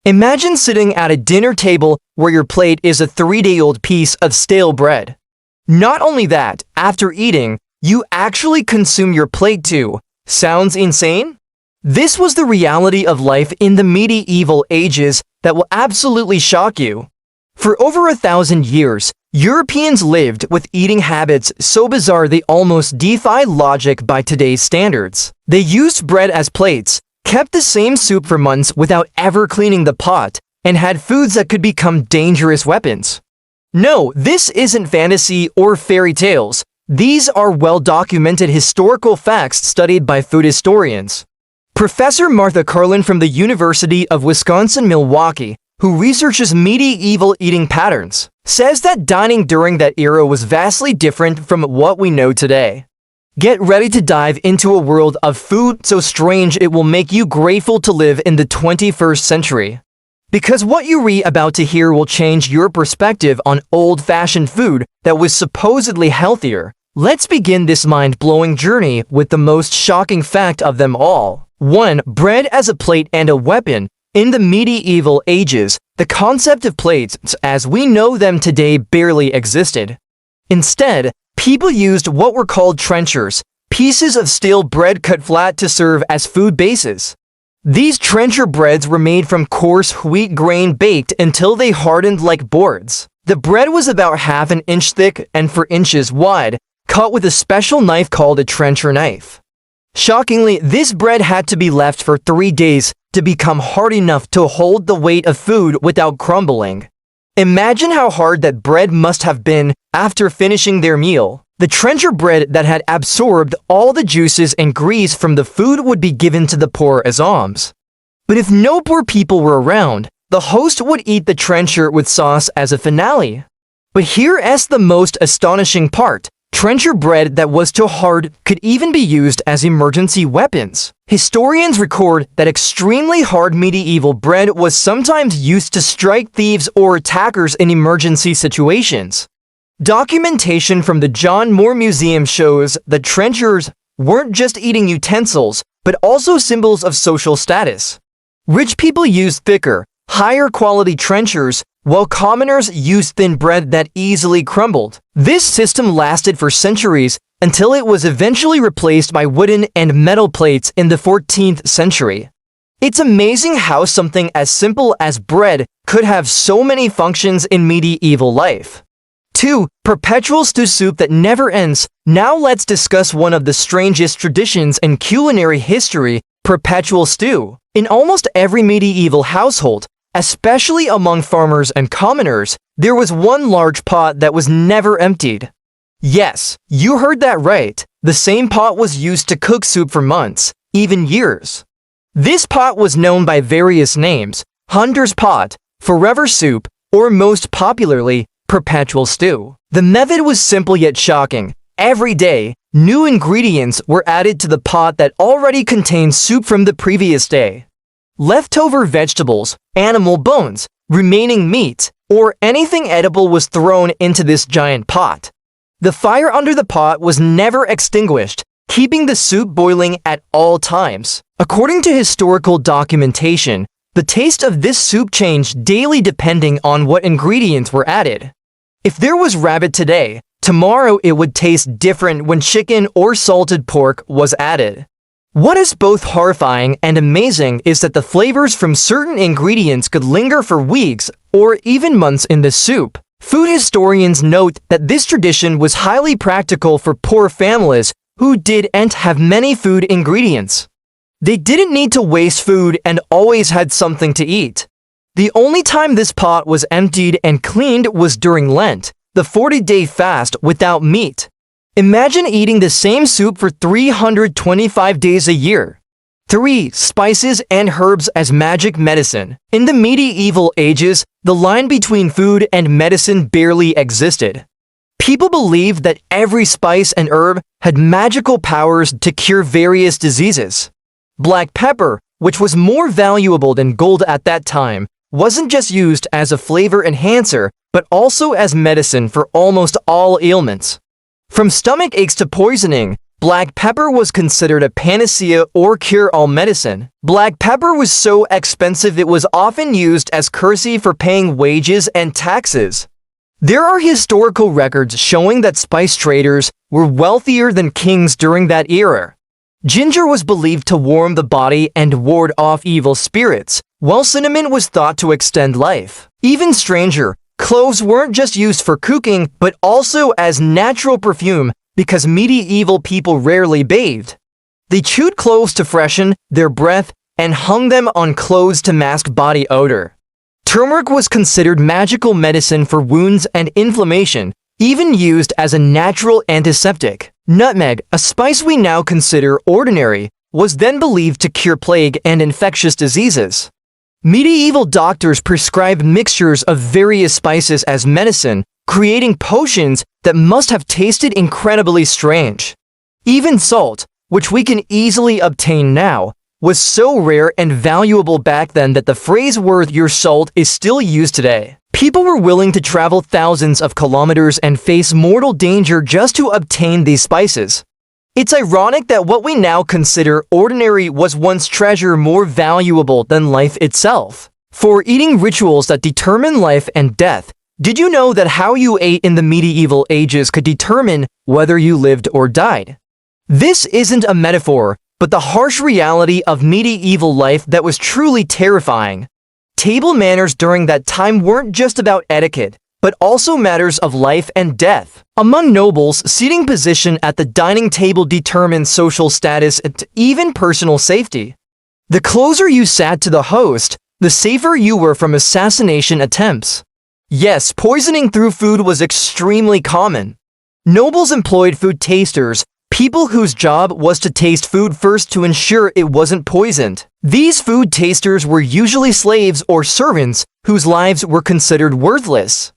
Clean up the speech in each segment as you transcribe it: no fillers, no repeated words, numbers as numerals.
Imagine sitting at a dinner table where your plate is a 3-day-old piece of stale bread. Not only that, after eating, you actually consume your plate too. Sounds insane? This was the reality of life in the medieval ages that will absolutely shock you. For over 1,000 years, Europeans lived with eating habits so bizarre they almost defy logic by today's standards. They used bread as plates, kept the same soup for months without ever cleaning the pot, and had foods that could become dangerous weapons. No, this isn't fantasy or fairy tales. These are well-documented historical facts studied by food historians. Professor Martha Carlin from the University of Wisconsin-Milwaukee, who researches medieval eating patterns, says that dining during that era was vastly different from what we know today. Get ready to dive into a world of food so strange it will make you grateful to live in the 21st century. Because what you're about to hear will change your perspective on old-fashioned food that was supposedly healthier. Let's begin this mind-blowing journey with the most shocking fact of them all. 1. Bread as a plate and a weapon. In the medieval ages, the concept of plates, as we know them today, barely existed. Instead, people used what were called trenchers, pieces of stale bread cut flat to serve as food bases. These trencher breads were made from coarse wheat grain baked until they hardened like boards. The bread was about half an inch thick and 4 inches wide, cut with a special knife called a trencher knife. Shockingly, this bread had to be left for 3 days to become hard enough to hold the weight of food without crumbling. Imagine how hard that bread must have been after finishing their meal. The trencher bread that had absorbed all the juices and grease from the food would be given to the poor as alms. But if no poor people were around, the host would eat the trencher with sauce as a finale. But here's the most astonishing part. Trencher bread that was too hard could even be used as emergency weapons. Historians record that extremely hard medieval bread was sometimes used to strike thieves or attackers in emergency situations. Documentation from the John Moore Museum shows that trenchers weren't just eating utensils, but also symbols of social status. Rich people used thicker, higher quality trenchers, while commoners used thin bread that easily crumbled. This system lasted for centuries until it was eventually replaced by wooden and metal plates in the 14th century. It's amazing how something as simple as bread could have so many functions in medieval life. 2. Perpetual stew soup that never ends. Now let's discuss one of the strangest traditions in culinary history, perpetual stew. In almost every medieval household, especially among farmers and commoners, there was one large pot that was never emptied. Yes, you heard that right. The same pot was used to cook soup for months, even years. This pot was known by various names: Hunter's pot, forever soup, or most popularly, perpetual stew. The method was simple yet shocking. Every day, new ingredients were added to the pot that already contained soup from the previous day. Leftover vegetables, animal bones, remaining meat, or anything edible was thrown into this giant pot. The fire under the pot was never extinguished, keeping the soup boiling at all times. According to historical documentation, the taste of this soup changed daily depending on what ingredients were added. If there was rabbit today, tomorrow it would taste different when chicken or salted pork was added. What is both horrifying and amazing is that the flavors from certain ingredients could linger for weeks or even months in the soup. Food historians note that this tradition was highly practical for poor families who didn't have many food ingredients. They didn't need to waste food and always had something to eat. The only time this pot was emptied and cleaned was during Lent, the 40-day fast without meat. Imagine eating the same soup for 325 days a year. 3. Spices and herbs as magic medicine. In the medieval ages, the line between food and medicine barely existed. People believed that every spice and herb had magical powers to cure various diseases. Black pepper, which was more valuable than gold at that time, wasn't just used as a flavor enhancer, but also as medicine for almost all ailments. From stomach aches to poisoning, black pepper was considered a panacea or cure-all medicine. Black pepper was so expensive it was often used as currency for paying wages and taxes. There are historical records showing that spice traders were wealthier than kings during that era. Ginger was believed to warm the body and ward off evil spirits, while cinnamon was thought to extend life. Even stranger, cloves weren't just used for cooking, but also as natural perfume because medieval people rarely bathed. They chewed cloves to freshen their breath and hung them on clothes to mask body odor. Turmeric was considered magical medicine for wounds and inflammation, even used as a natural antiseptic. Nutmeg, a spice we now consider ordinary, was then believed to cure plague and infectious diseases. Medieval doctors prescribed mixtures of various spices as medicine, creating potions that must have tasted incredibly strange. Even salt, which we can easily obtain now, was so rare and valuable back then that the phrase "worth your salt" is still used today. People were willing to travel thousands of kilometers and face mortal danger just to obtain these spices. It's ironic that what we now consider ordinary was once treasure more valuable than life itself. For eating rituals that determine life and death, did you know that how you ate in the medieval ages could determine whether you lived or died? This isn't a metaphor, but the harsh reality of medieval life that was truly terrifying. Table manners during that time weren't just about etiquette, but also matters of life and death. Among nobles, seating position at the dining table determined social status and even personal safety. The closer you sat to the host, the safer you were from assassination attempts. Yes, poisoning through food was extremely common. Nobles employed food tasters, people whose job was to taste food first to ensure it wasn't poisoned. These food tasters were usually slaves or servants whose lives were considered worthless.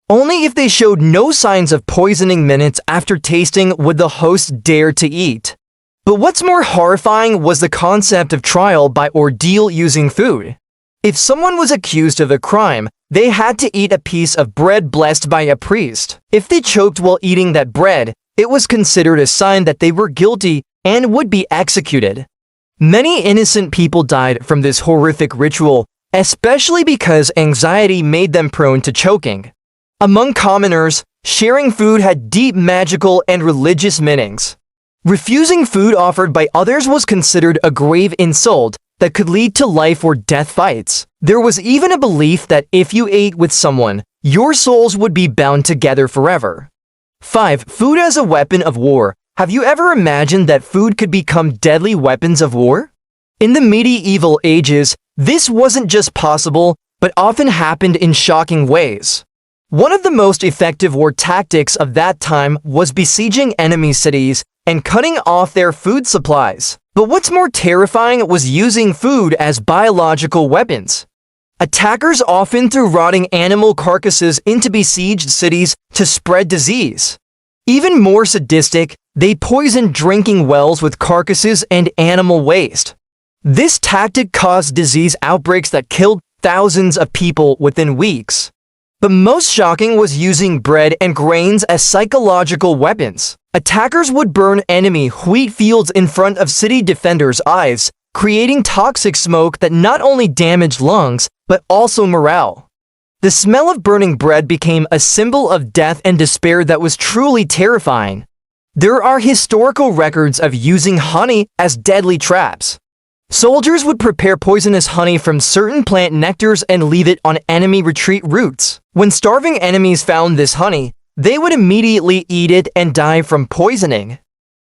Only if they showed no signs of poisoning minutes after tasting would the host dare to eat. But what's more horrifying was the concept of trial by ordeal using food. If someone was accused of a crime, they had to eat a piece of bread blessed by a priest. If they choked while eating that bread, it was considered a sign that they were guilty and would be executed. Many innocent people died from this horrific ritual, especially because anxiety made them prone to choking. Among commoners, sharing food had deep magical and religious meanings. Refusing food offered by others was considered a grave insult that could lead to life or death fights. There was even a belief that if you ate with someone, your souls would be bound together forever. 5. Food as a weapon of war. Have you ever imagined that food could become deadly weapons of war? In the medieval ages, this wasn't just possible, but often happened in shocking ways. One of the most effective war tactics of that time was besieging enemy cities and cutting off their food supplies. But what's more terrifying was using food as biological weapons. Attackers often threw rotting animal carcasses into besieged cities to spread disease. Even more sadistic, they poisoned drinking wells with carcasses and animal waste. This tactic caused disease outbreaks that killed thousands of people within weeks. But most shocking was using bread and grains as psychological weapons. Attackers would burn enemy wheat fields in front of city defenders' eyes, creating toxic smoke that not only damaged lungs, but also morale. The smell of burning bread became a symbol of death and despair that was truly terrifying. There are historical records of using honey as deadly traps. Soldiers would prepare poisonous honey from certain plant nectars and leave it on enemy retreat routes. When starving enemies found this honey, they would immediately eat it and die from poisoning.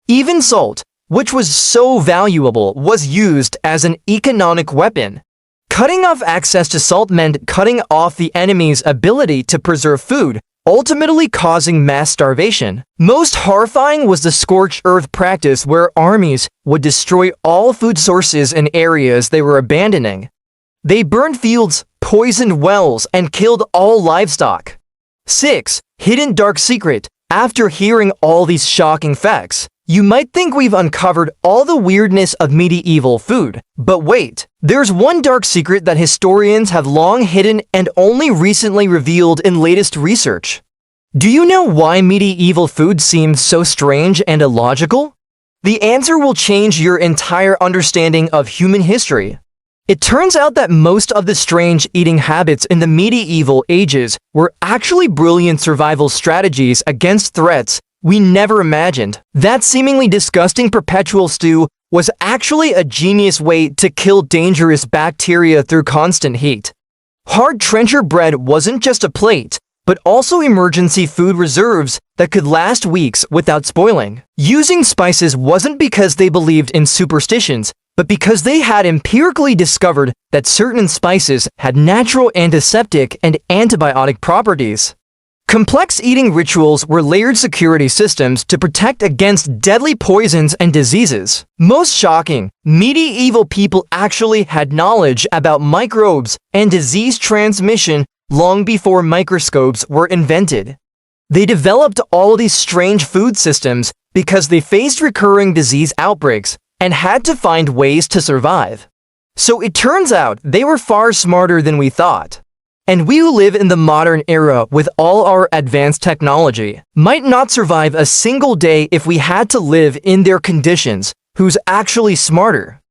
Even salt, which was so valuable, was used as an economic weapon. Cutting off access to salt meant cutting off the enemy's ability to preserve food, ultimately causing mass starvation. Most horrifying was the scorched earth practice, where armies would destroy all food sources in areas they were abandoning. They burned fields, poisoned wells, and killed all livestock. 6. Hidden dark secret. After hearing all these shocking facts, you might think we've uncovered all the weirdness of medieval food. But wait, there's one dark secret that historians have long hidden and only recently revealed in latest research. Do you know why medieval food seemed so strange and illogical? The answer will change your entire understanding of human history. It turns out that most of the strange eating habits in the medieval ages were actually brilliant survival strategies against threats we never imagined. That seemingly disgusting perpetual stew was actually a genius way to kill dangerous bacteria through constant heat. Hard trencher bread wasn't just a plate, but also emergency food reserves that could last weeks without spoiling. Using spices wasn't because they believed in superstitions, but because they had empirically discovered that certain spices had natural antiseptic and antibiotic properties. Complex eating rituals were layered security systems to protect against deadly poisons and diseases. Most shocking, medieval people actually had knowledge about microbes and disease transmission long before microscopes were invented. They developed all these strange food systems because they faced recurring disease outbreaks and had to find ways to survive. So it turns out they were far smarter than we thought. And we who live in the modern era with all our advanced technology might not survive a single day if we had to live in their conditions. Who's actually smarter?